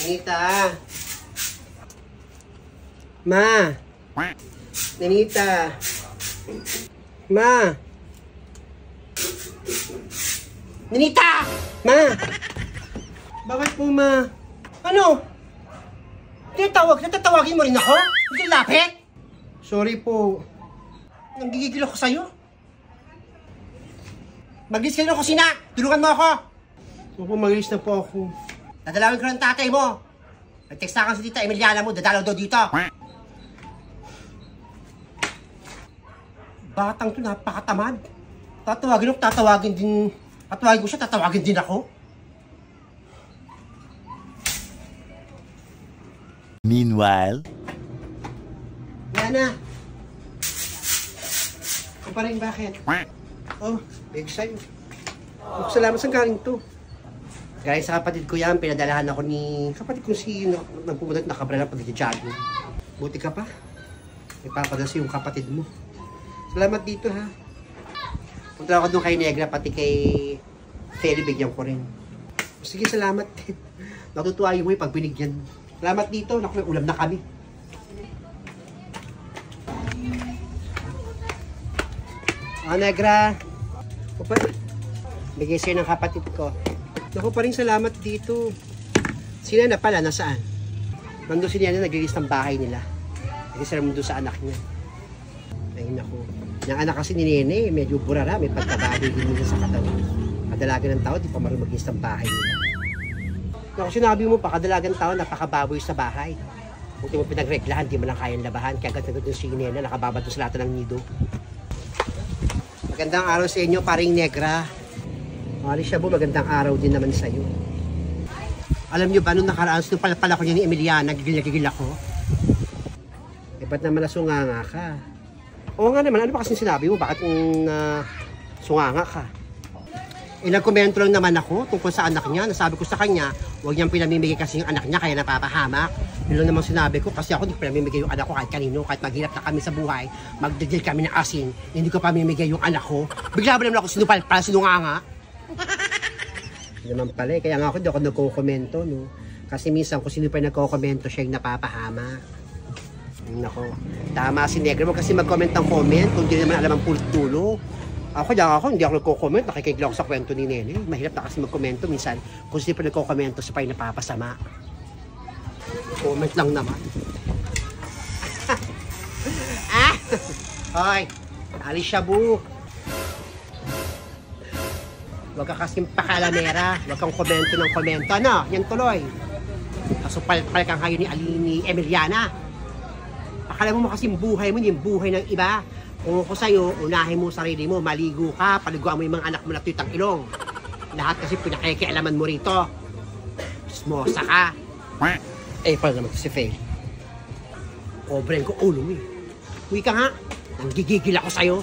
Ninita. Ma. Ninita. Ma. Ninita! Ma! Bakit po, ma? Ano? Natatawagin mo rin ako? Hindi lapit? Sorry po. Nanggigigil ako sa'yo. Mag-lis ka na ako, Sina! Tulungan mo ako! Opo, mag-lis na po ako. Dadalawin ko ng tatay mo. Nag-text na sa tita Emiliana mo, dadalaw daw dito. Batang to, napakatamad. Tatawagin ko siya, tatawagin din ako. Meanwhile, Yana. Ito pa rin, bakit? Oh, big sa'yo. Salamat sa galing to. Galing sa kapatid ko yan, pinadalahan ako ni kapatid ko si nagpumunta at nakabra na pag-jogging. Buti ka pa. Ipapadasi yung kapatid mo. Salamat dito, ha. Punta ako doon kay Negra, pati kay Feli, bigyan ko rin. Sige, salamat din. Natutuwa mo yung pag binigyan. Salamat dito. Naku, may ulam na kami. Negra. Bigay sa'yo ng kapatid ko. Naku, pa rin salamat dito. Sila na pala, nasaan? Nandun si Nena, naglilis ng bahay nila. Nag-isara mo doon sa anak niya. Ay, naku. Yung anak kasi ni Nene, medyo burara. May pagkababoy din nila sa katawan. Kadalagan ng tao, di pa marunong mag-ilis ng bahay nila. Naku, sinabi mo pa, kadalagan ng tao, napakababoy sa bahay. Kung di mo pinagreglahan, di mo lang kayang labahan. Kaya agad-agad yung si Nene, nakababad doon sa lahat ng nido. Magandang araw sa inyo, paring Negra. Alicia po, magandang araw din naman sa iyo. Alam niyo ba, nung nakaraan, nung pala ko niya ni Emiliana, gigil ako. Eh, ba't naman nasunganga ka? Oo nga naman, ano ba kasing sinabi mo? Bakit sunganga ka? Eh, nagkomento lang naman ako tungkol sa anak niya. Nasabi ko sa kanya, huwag niyang pinamimigay kasi yung anak niya, kaya napapahamak. Yun lang naman sinabi ko, kasi ako hindi ko pinamimigay yung anak ko kahit kanino, kahit maghirap na kami sa buhay, magdadil kami ng asin, hindi ko pamimigay yung anak ko. Bigla ba naman ako sinupal para sinunganga? Hindi naman pala, kaya nga ako hindi ako nagko-komento, no? Kasi minsan kung sino pa nagko-komento, siya yung napapahama. Nako, tama si Negra mo kasi mag-comment ng comment kung hindi naman alam ang pultulo. Ako hindi ako nagko-comment, nakikinig lang ako sa kwento ni Nene. Mahirap na kasi mag-komento minsan kung sino pa nagko-komento sa pa'y napapasama. Comment lang naman. Hoy, Alicia Bu. Huwag ka kasing pakalamera. Huwag kang komento ng komento. Ano? Yan tuloy. Kasupal-pal kang kayo ni Emiliana. Akala mo kasing buhay mo, yung buhay ng iba. Kung ako sa'yo, unahin mo sarili mo. Maligo ka, paliguan mo yung mga anak mo na tuyotang ilong. Lahat kasi pinakikialaman mo rito. Smosa ka. Eh, pala naman si Faye. Obreng ko ulo mo eh. Uwi ka nga. Nanggigigil ako sa'yo.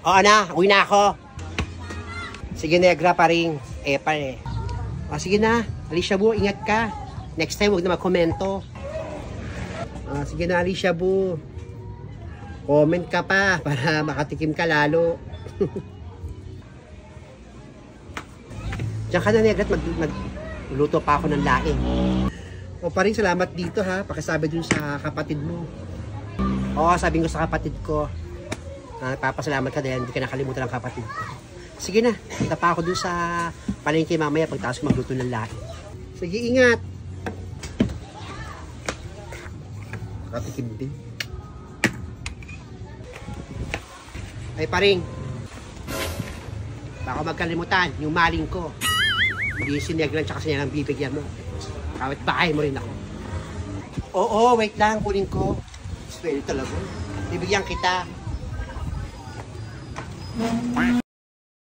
Oo na, uwi na ako. Sige, Negra pa rin. Sige na, Alicia Bu, ingat ka. Next time, huwag na mag-komento. Sige na, Alicia Bu. Comment ka pa para makatikim ka lalo. Diyan ka na, Negra, magluto pa ako ng laing. O pa rin, salamat dito ha. Pakisabi dun sa kapatid mo. Oo, sabi ko sa kapatid ko. Papasalamat ka dahil hindi ka nakalimutan ng kapatid ko. Sige na, punta pa ako dun sa palengke mamaya pagtaas magluto ng laing. Sige, ingat. Nakatikim din. Ay paring, baka magkalimutan yung maling ko. Hindi sineglan tsaka siya ng bibigyan mo. Kawit bahay mo rin ako. Oo, wait lang, kunin ko. Swerte talaga. Bibigyan kita.